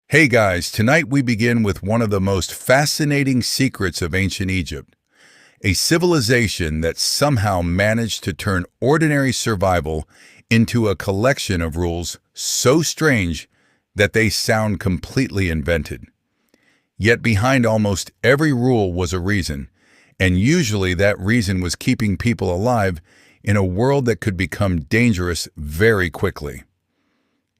Hey guys, tonight we begin with one of the most fascinating secrets of ancient Egypt, a civilization that somehow managed to turn ordinary survival into a collection of rules so strange that they sound completely invented. Yet behind almost every rule was a reason, and usually that reason was keeping people alive in a world that could become dangerous very quickly.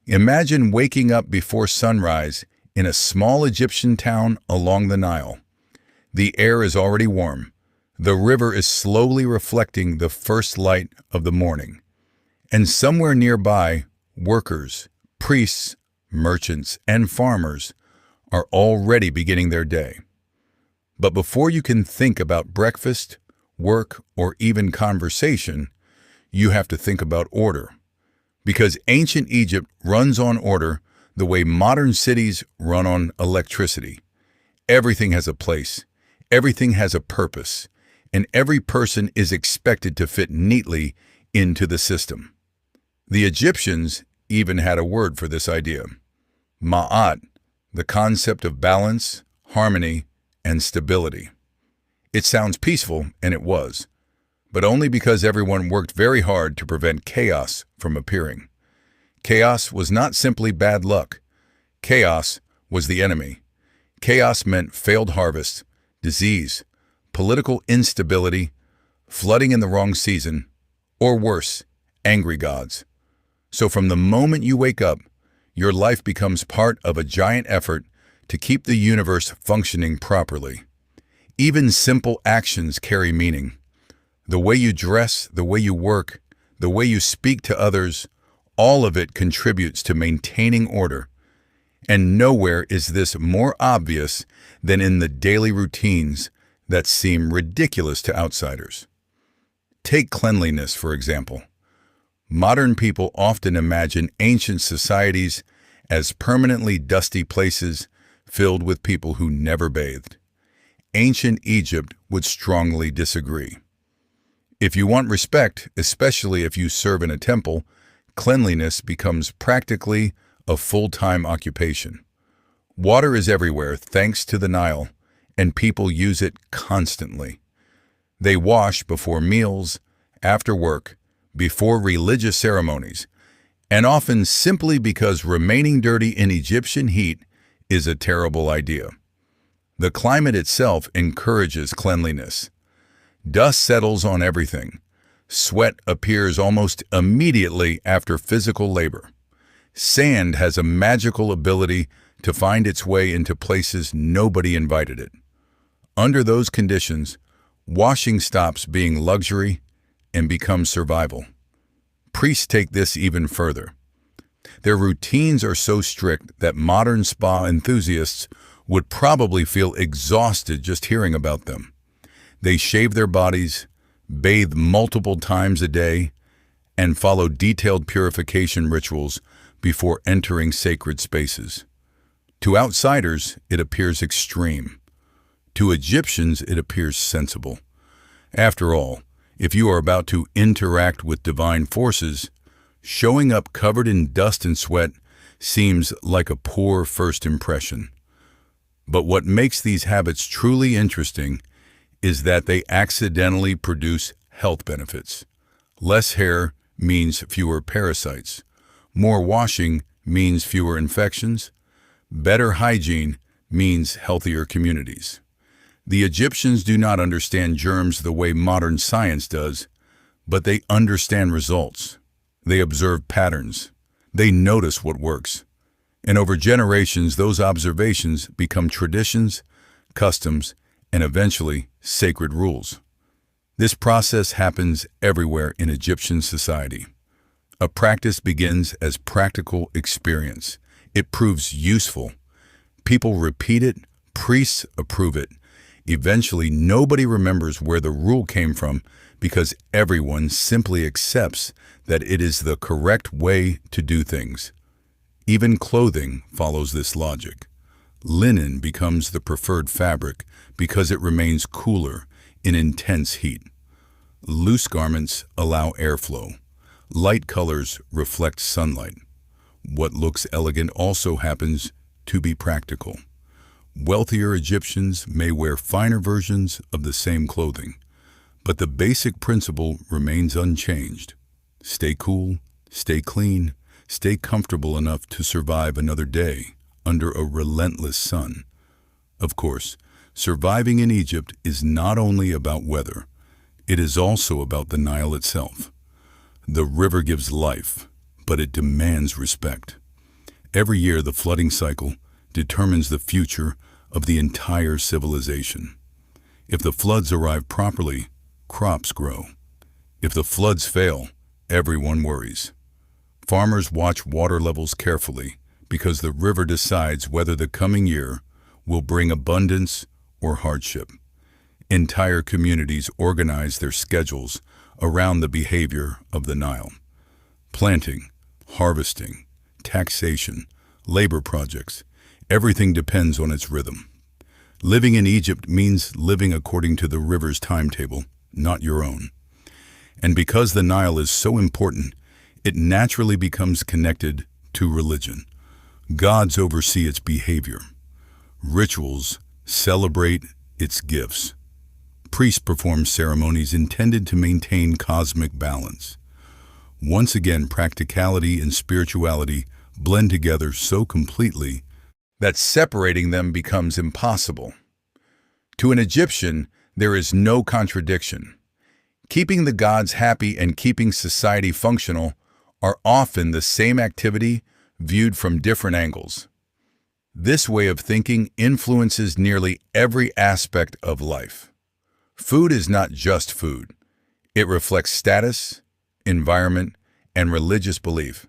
Imagine waking up before sunrise in a small Egyptian town along the Nile. The air is already warm. The river is slowly reflecting the first light of the morning. And somewhere nearby, workers, priests, merchants, and farmers are already beginning their day. But before you can think about breakfast, work, or even conversation, you have to think about order. Because ancient Egypt runs on order the way modern cities run on electricity. Everything has a place, everything has a purpose, and every person is expected to fit neatly into the system. The Egyptians even had a word for this idea, ma'at, the concept of balance, harmony, and stability. It sounds peaceful, and it was, but only because everyone worked very hard to prevent chaos from appearing. Chaos was not simply bad luck. Chaos was the enemy. Chaos meant failed harvests, disease, political instability, flooding in the wrong season, or worse, angry gods. So from the moment you wake up, your life becomes part of a giant effort to keep the universe functioning properly. Even simple actions carry meaning. The way you dress, the way you work, the way you speak to others, all of it contributes to maintaining order. And nowhere is this more obvious than in the daily routines that seem ridiculous to outsiders. Take cleanliness, for example. Modern people often imagine ancient societies as permanently dusty places filled with people who never bathed. Ancient Egypt would strongly disagree. If you want respect, especially if you serve in a temple, cleanliness becomes practically a full-time occupation. Water is everywhere thanks to the Nile, and people use it constantly. They wash before meals, after work, before religious ceremonies, and often simply because remaining dirty in Egyptian heat is a terrible idea. The climate itself encourages cleanliness. Dust settles on everything. Sweat appears almost immediately after physical labor. Sand has a magical ability to find its way into places nobody invited it. Under those conditions, washing stops being luxury and becomes survival. Priests take this even further. Their routines are so strict that modern spa enthusiasts would probably feel exhausted just hearing about them. They shave their bodies, bathe multiple times a day, and follow detailed purification rituals before entering sacred spaces. To outsiders, it appears extreme. To Egyptians, it appears sensible. After all, if you are about to interact with divine forces, showing up covered in dust and sweat seems like a poor first impression. But what makes these habits truly interesting is that they accidentally produce health benefits. Less hair means fewer parasites. More washing means fewer infections. Better hygiene means healthier communities. The Egyptians do not understand germs the way modern science does, but they understand results. They observe patterns. They notice what works. And over generations, those observations become traditions, customs, and eventually sacred rules. This process happens everywhere in Egyptian society. A practice begins as practical experience. It proves useful. People repeat it, priests approve it. Eventually, nobody remembers where the rule came from because everyone simply accepts that it is the correct way to do things. Even clothing follows this logic. Linen becomes the preferred fabric because it remains cooler in intense heat. Loose garments allow airflow. Light colors reflect sunlight. What looks elegant also happens to be practical. Wealthier Egyptians may wear finer versions of the same clothing, but the basic principle remains unchanged. Stay cool, stay clean, stay comfortable enough to survive another day under a relentless sun. Of course, surviving in Egypt is not only about weather, it is also about the Nile itself. The river gives life, but it demands respect. Every year, the flooding cycle determines the future of the entire civilization. If the floods arrive properly, crops grow. If the floods fail, everyone worries. Farmers watch water levels carefully because the river decides whether the coming year will bring abundance or hardship. Entire communities organize their schedules around the behavior of the Nile. Planting, harvesting, taxation, labor projects, everything depends on its rhythm. Living in Egypt means living according to the river's timetable, not your own. And because the Nile is so important, it naturally becomes connected to religion. Gods oversee its behavior. Rituals celebrate its gifts. Priests perform ceremonies intended to maintain cosmic balance. Once again, practicality and spirituality blend together so completely that separating them becomes impossible. To an Egyptian, there is no contradiction. Keeping the gods happy and keeping society functional are often the same activity viewed from different angles. This way of thinking influences nearly every aspect of life. Food is not just food. It reflects status, environment, and religious belief.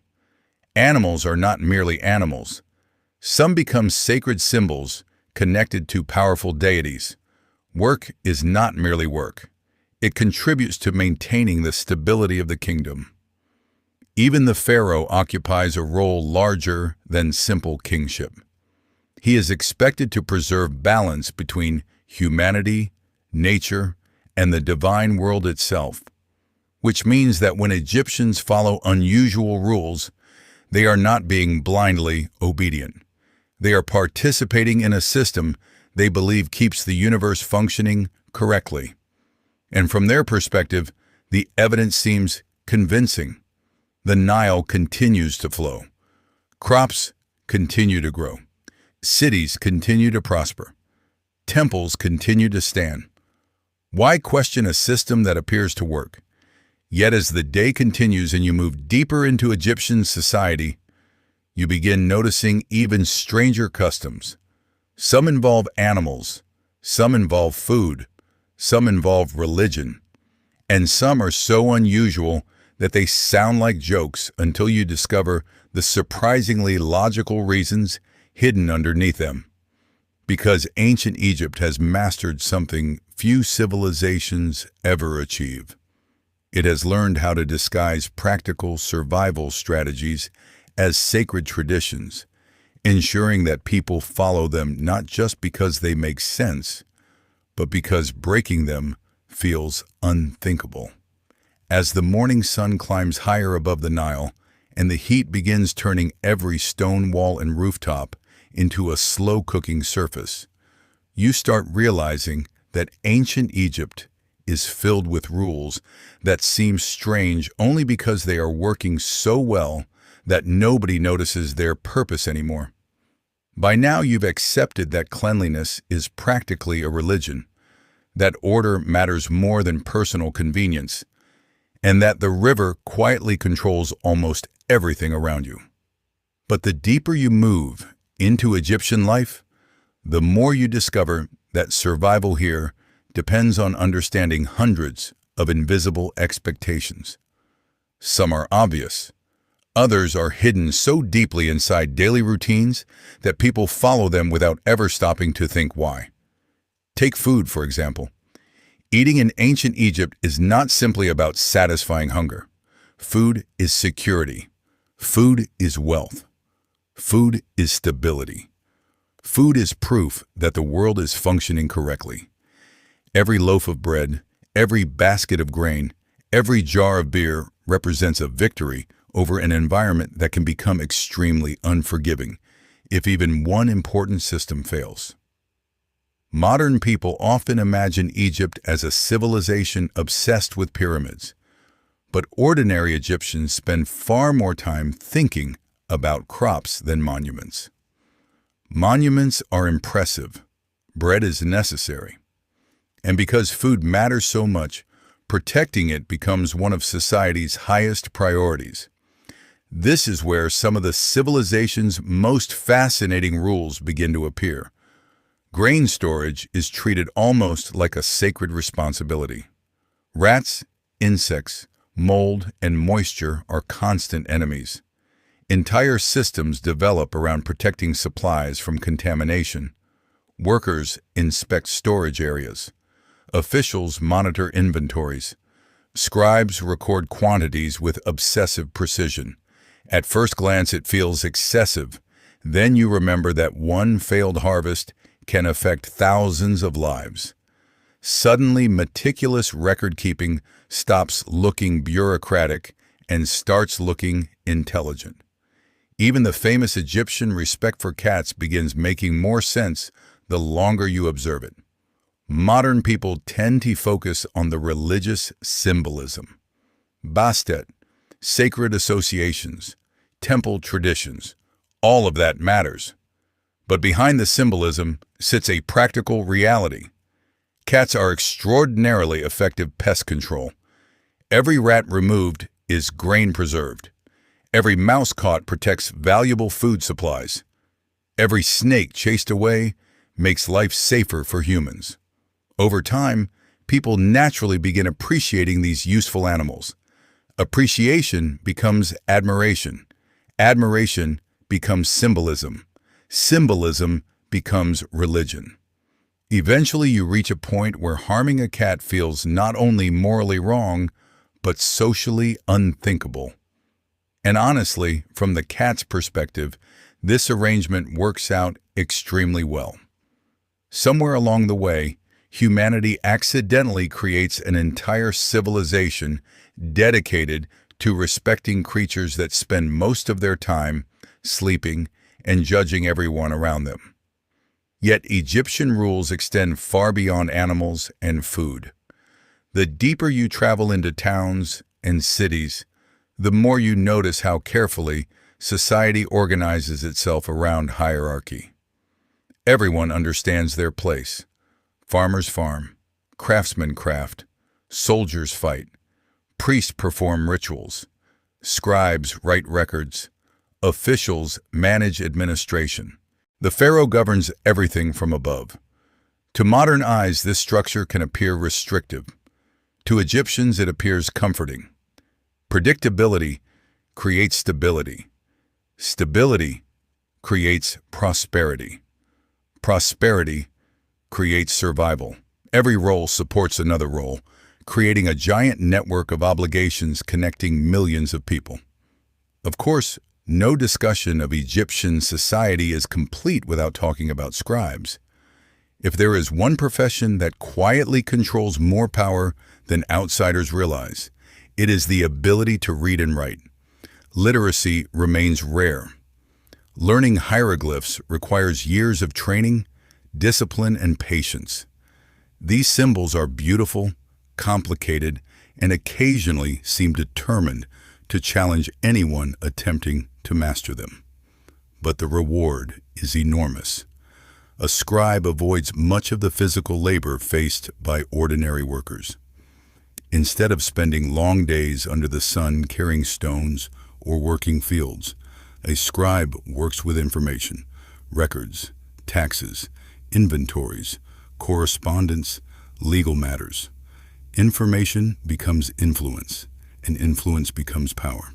Animals are not merely animals. Some become sacred symbols connected to powerful deities. Work is not merely work. It contributes to maintaining the stability of the kingdom. Even the pharaoh occupies a role larger than simple kingship. He is expected to preserve balance between humanity, nature, and the divine world itself, which means that when Egyptians follow unusual rules, they are not being blindly obedient. They are participating in a system they believe keeps the universe functioning correctly. And from their perspective, the evidence seems convincing. The Nile continues to flow. Crops continue to grow. Cities continue to prosper. Temples continue to stand. Why question a system that appears to work? Yet as the day continues and you move deeper into Egyptian society, you begin noticing even stranger customs. Some involve animals, some involve food, some involve religion, and some are so unusual that they sound like jokes until you discover the surprisingly logical reasons hidden underneath them. Because ancient Egypt has mastered something few civilizations ever achieve. It has learned how to disguise practical survival strategies as sacred traditions, ensuring that people follow them not just because they make sense, but because breaking them feels unthinkable. As the morning sun climbs higher above the Nile and the heat begins turning every stone wall and rooftop into a slow-cooking surface, you start realizing that ancient Egypt is filled with rules that seem strange only because they are working so well that nobody notices their purpose anymore. By now you've accepted that cleanliness is practically a religion, that order matters more than personal convenience, and that the river quietly controls almost everything around you. But the deeper you move into Egyptian life, the more you discover that survival here depends on understanding hundreds of invisible expectations. Some are obvious. Others are hidden so deeply inside daily routines that people follow them without ever stopping to think why. Take food, for example. Eating in ancient Egypt is not simply about satisfying hunger. Food is security. Food is wealth. Food is stability. Food is proof that the world is functioning correctly. Every loaf of bread, every basket of grain, every jar of beer represents a victory over an environment that can become extremely unforgiving if even one important system fails. Modern people often imagine Egypt as a civilization obsessed with pyramids, but ordinary Egyptians spend far more time thinking about crops than monuments. Monuments are impressive. Bread is necessary. And because food matters so much, protecting it becomes one of society's highest priorities. This is where some of the civilization's most fascinating rules begin to appear. Grain storage is treated almost like a sacred responsibility. Rats, insects, mold, and moisture are constant enemies. Entire systems develop around protecting supplies from contamination. Workers inspect storage areas. Officials monitor inventories. Scribes record quantities with obsessive precision. At first glance, it feels excessive. Then you remember that one failed harvest can affect thousands of lives. Suddenly, meticulous record-keeping stops looking bureaucratic and starts looking intelligent. Even the famous Egyptian respect for cats begins making more sense the longer you observe it. Modern people tend to focus on the religious symbolism. Bastet, sacred associations, temple traditions, all of that matters. But behind the symbolism sits a practical reality. Cats are extraordinarily effective pest control. Every rat removed is grain preserved. Every mouse caught protects valuable food supplies. Every snake chased away makes life safer for humans. Over time, people naturally begin appreciating these useful animals. Appreciation becomes admiration. Admiration becomes symbolism. Symbolism becomes religion. Eventually, you reach a point where harming a cat feels not only morally wrong, but socially unthinkable. And honestly, from the cat's perspective, this arrangement works out extremely well. Somewhere along the way, humanity accidentally creates an entire civilization dedicated to respecting creatures that spend most of their time sleeping and judging everyone around them. Yet Egyptian rules extend far beyond animals and food. The deeper you travel into towns and cities, the more you notice how carefully society organizes itself around hierarchy. Everyone understands their place. Farmers farm, craftsmen craft, soldiers fight, priests perform rituals, scribes write records, officials manage administration. The pharaoh governs everything from above. To modern eyes, this structure can appear restrictive. To Egyptians, it appears comforting. Predictability creates stability. Stability creates prosperity. Prosperity creates survival. Every role supports another role, creating a giant network of obligations connecting millions of people. Of course, no discussion of Egyptian society is complete without talking about scribes. If there is one profession that quietly controls more power than outsiders realize, it is the ability to read and write. Literacy remains rare. Learning hieroglyphs requires years of training, discipline, and patience. These symbols are beautiful, complicated, and occasionally seem determined to challenge anyone attempting to master them. But the reward is enormous. A scribe avoids much of the physical labor faced by ordinary workers. Instead of spending long days under the sun carrying stones or working fields, a scribe works with information, records, taxes, inventories, correspondence, legal matters. Information becomes influence, and influence becomes power.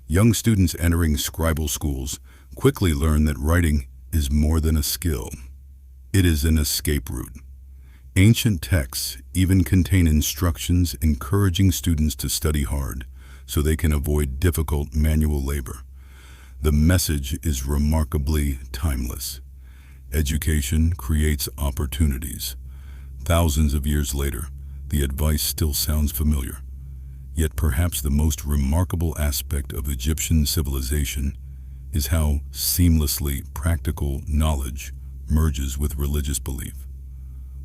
Young students entering scribal schools quickly learn that writing is more than a skill. It is an escape route. Ancient texts even contain instructions encouraging students to study hard so they can avoid difficult manual labor. The message is remarkably timeless. Education creates opportunities. Thousands of years later, the advice still sounds familiar. Yet perhaps the most remarkable aspect of Egyptian civilization is how seamlessly practical knowledge merges with religious belief.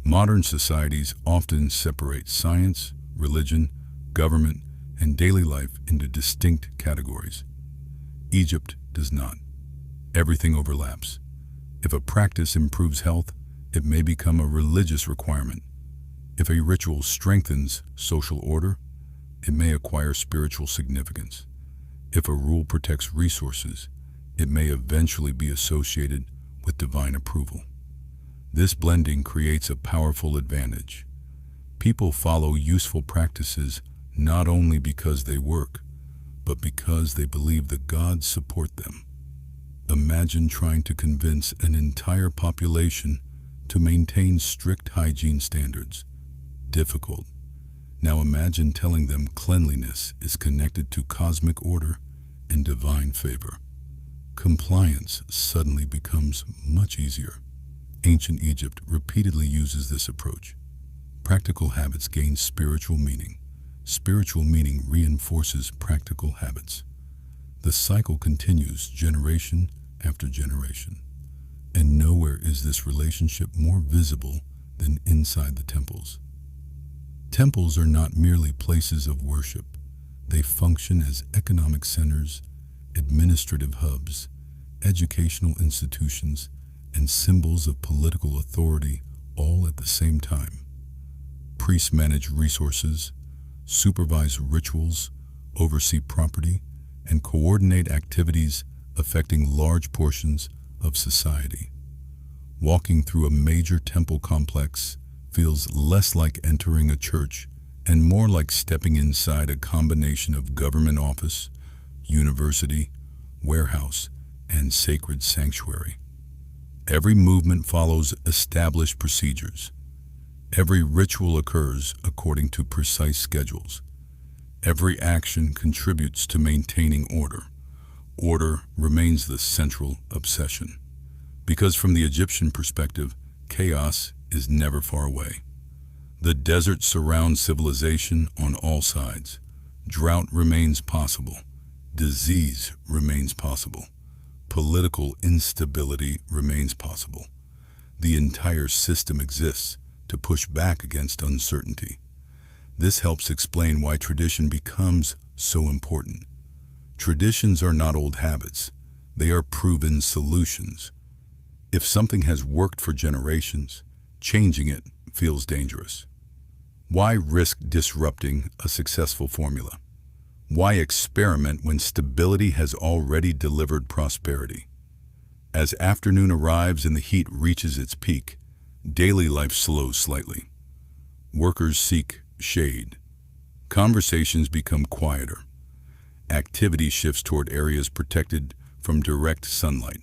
Modern societies often separate science, religion, government, and daily life into distinct categories. Egypt does not. Everything overlaps. If a practice improves health, it may become a religious requirement. If a ritual strengthens social order, it may acquire spiritual significance. If a rule protects resources, it may eventually be associated with divine approval. This blending creates a powerful advantage. People follow useful practices not only because they work, but because they believe the gods support them. Imagine trying to convince an entire population to maintain strict hygiene standards. Difficult. Now imagine telling them cleanliness is connected to cosmic order and divine favor. Compliance suddenly becomes much easier. Ancient Egypt repeatedly uses this approach. Practical habits gain spiritual meaning. Spiritual meaning reinforces practical habits. The cycle continues generation after generation. And nowhere is this relationship more visible than inside the temples. Temples are not merely places of worship. They function as economic centers, administrative hubs, educational institutions, and symbols of political authority all at the same time. Priests manage resources, supervise rituals, oversee property, and coordinate activities affecting large portions of society. Walking through a major temple complex feels less like entering a church and more like stepping inside a combination of government office, university, warehouse, and sacred sanctuary. Every movement follows established procedures. Every ritual occurs according to precise schedules. Every action contributes to maintaining order. Order remains the central obsession. Because from the Egyptian perspective, chaos is never far away. The desert surrounds civilization on all sides. Drought remains possible. Disease remains possible. Political instability remains possible. The entire system exists to push back against uncertainty. This helps explain why tradition becomes so important. Traditions are not old habits. They are proven solutions. If something has worked for generations, changing it feels dangerous. Why risk disrupting a successful formula? Why experiment when stability has already delivered prosperity? As afternoon arrives and the heat reaches its peak, daily life slows slightly. Workers seek shade. Conversations become quieter. Activity shifts toward areas protected from direct sunlight.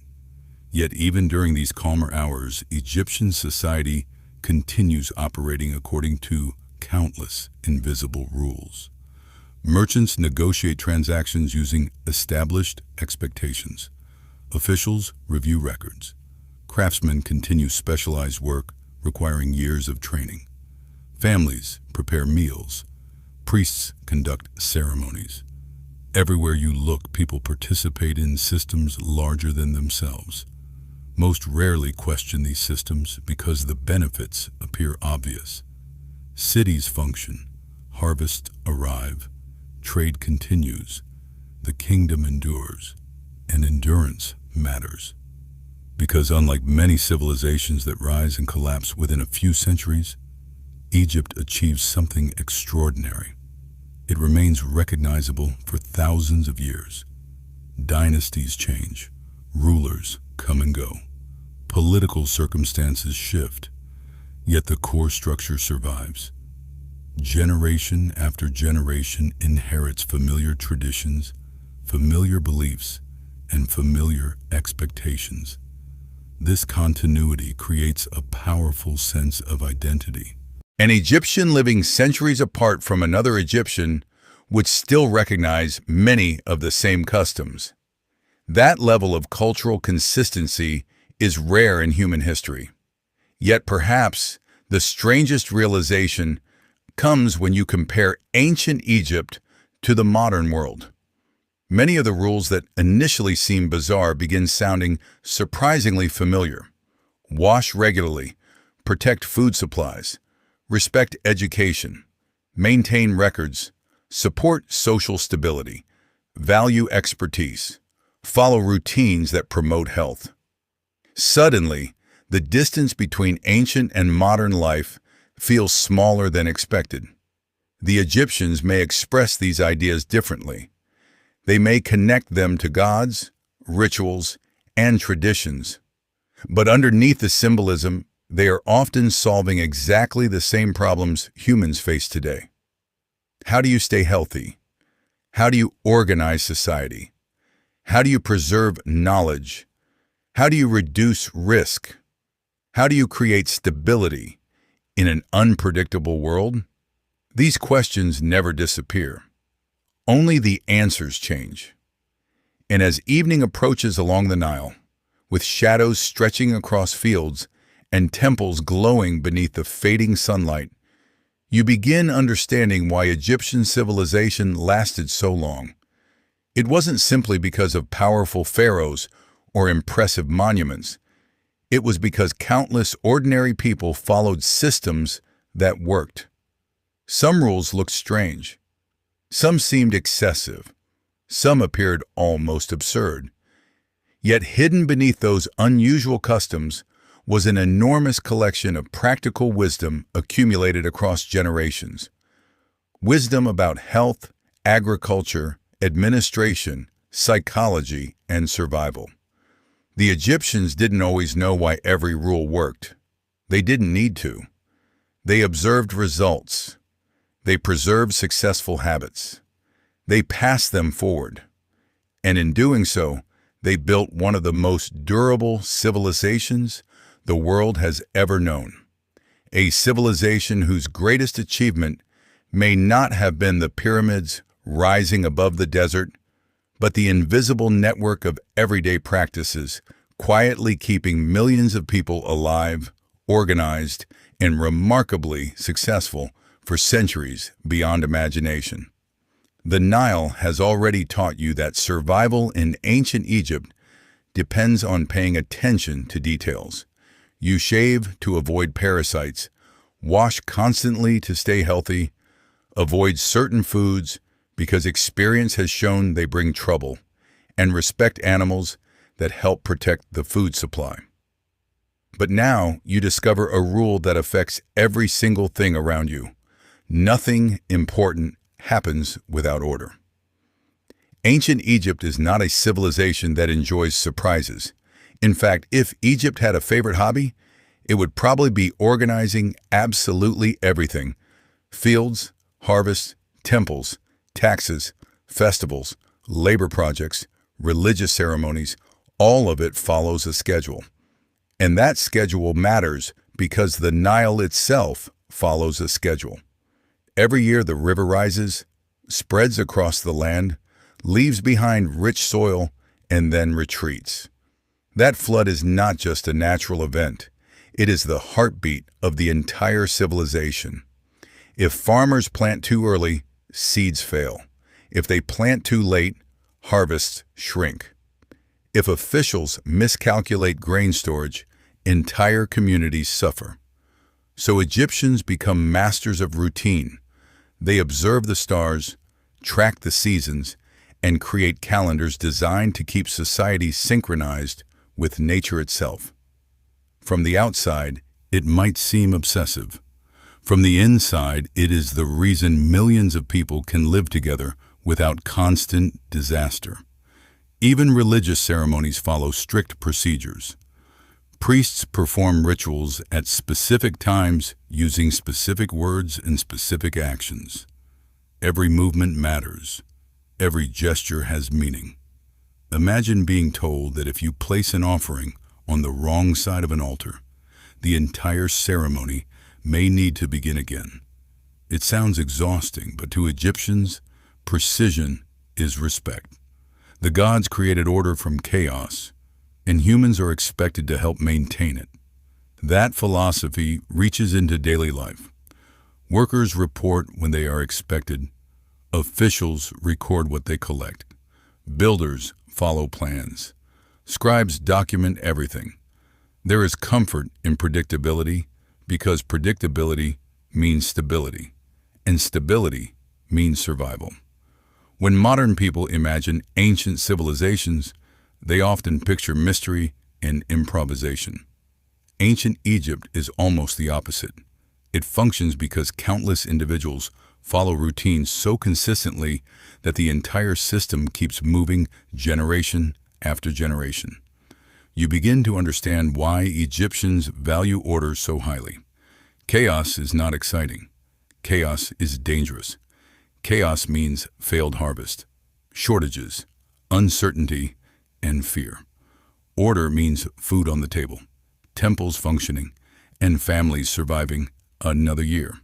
Yet even during these calmer hours, Egyptian society continues operating according to countless invisible rules. Merchants negotiate transactions using established expectations. Officials review records. Craftsmen continue specialized work requiring years of training. Families prepare meals. Priests conduct ceremonies. Everywhere you look, people participate in systems larger than themselves. Most rarely question these systems because the benefits appear obvious. Cities function. Harvests arrive. Trade continues. The kingdom endures. And endurance matters. Because unlike many civilizations that rise and collapse within a few centuries, Egypt achieves something extraordinary. It remains recognizable for thousands of years. Dynasties change. Rulers come and go. Political circumstances shift. Yet the core structure survives. Generation after generation inherits familiar traditions, familiar beliefs, and familiar expectations. This continuity creates a powerful sense of identity. An Egyptian living centuries apart from another Egyptian would still recognize many of the same customs. That level of cultural consistency is rare in human history. Yet perhaps the strangest realization comes when you compare ancient Egypt to the modern world. Many of the rules that initially seem bizarre begin sounding surprisingly familiar. Wash regularly, protect food supplies, respect education, maintain records, support social stability, value expertise, follow routines that promote health. Suddenly, the distance between ancient and modern life feels smaller than expected. The Egyptians may express these ideas differently. They may connect them to gods, rituals, and traditions. But underneath the symbolism, they are often solving exactly the same problems humans face today. How do you stay healthy? How do you organize society? How do you preserve knowledge? How do you reduce risk? How do you create stability in an unpredictable world? These questions never disappear. Only the answers change. And as evening approaches along the Nile, with shadows stretching across fields and temples glowing beneath the fading sunlight, you begin understanding why Egyptian civilization lasted so long. It wasn't simply because of powerful pharaohs or impressive monuments. It was because countless ordinary people followed systems that worked. Some rules looked strange. Some seemed excessive. Some appeared almost absurd. Yet hidden beneath those unusual customs was an enormous collection of practical wisdom accumulated across generations. Wisdom about health, agriculture, administration, psychology, and survival. The Egyptians didn't always know why every rule worked. They didn't need to. They observed results. They preserved successful habits. They passed them forward. And in doing so, they built one of the most durable civilizations the world has ever known. A civilization whose greatest achievement may not have been the pyramids rising above the desert, but the invisible network of everyday practices quietly keeping millions of people alive, organized, and remarkably successful for centuries beyond imagination. The Nile has already taught you that survival in ancient Egypt depends on paying attention to details. You shave to avoid parasites, wash constantly to stay healthy, avoid certain foods because experience has shown they bring trouble, and respect animals that help protect the food supply. But now you discover a rule that affects every single thing around you. Nothing important happens without order. Ancient Egypt is not a civilization that enjoys surprises. In fact, if Egypt had a favorite hobby, it would probably be organizing absolutely everything. Fields, harvests, temples, taxes, festivals, labor projects, religious ceremonies, all of it follows a schedule. And that schedule matters because the Nile itself follows a schedule. Every year the river rises, spreads across the land, leaves behind rich soil, and then retreats. That flood is not just a natural event. It is the heartbeat of the entire civilization. If farmers plant too early, seeds fail. If they plant too late, harvests shrink. If officials miscalculate grain storage, entire communities suffer. So Egyptians become masters of routine. They observe the stars, track the seasons, and create calendars designed to keep society synchronized with nature itself. From the outside, it might seem obsessive. From the inside, it is the reason millions of people can live together without constant disaster. Even religious ceremonies follow strict procedures. Priests perform rituals at specific times using specific words and specific actions. Every movement matters. Every gesture has meaning. Imagine being told that if you place an offering on the wrong side of an altar, the entire ceremony may need to begin again. It sounds exhausting, but to Egyptians, precision is respect. The gods created order from chaos, and humans are expected to help maintain it. That philosophy reaches into daily life. Workers report when they are expected. Officials record what they collect. Builders follow plans. Scribes document everything. There is comfort in predictability because predictability means stability, and stability means survival. When modern people imagine ancient civilizations, they often picture mystery and improvisation. Ancient Egypt is almost the opposite. It functions because countless individuals follow routines so consistently that the entire system keeps moving generation after generation. You begin to understand why Egyptians value order so highly. Chaos is not exciting. Chaos is dangerous. Chaos means failed harvest, shortages, uncertainty, and fear. Order means food on the table, temples functioning, and families surviving another year.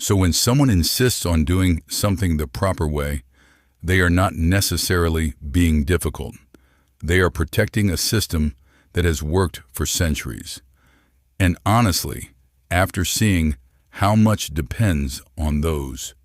So when someone insists on doing something the proper way, they are not necessarily being difficult. They are protecting a system that has worked for centuries. And honestly, after seeing how much depends on those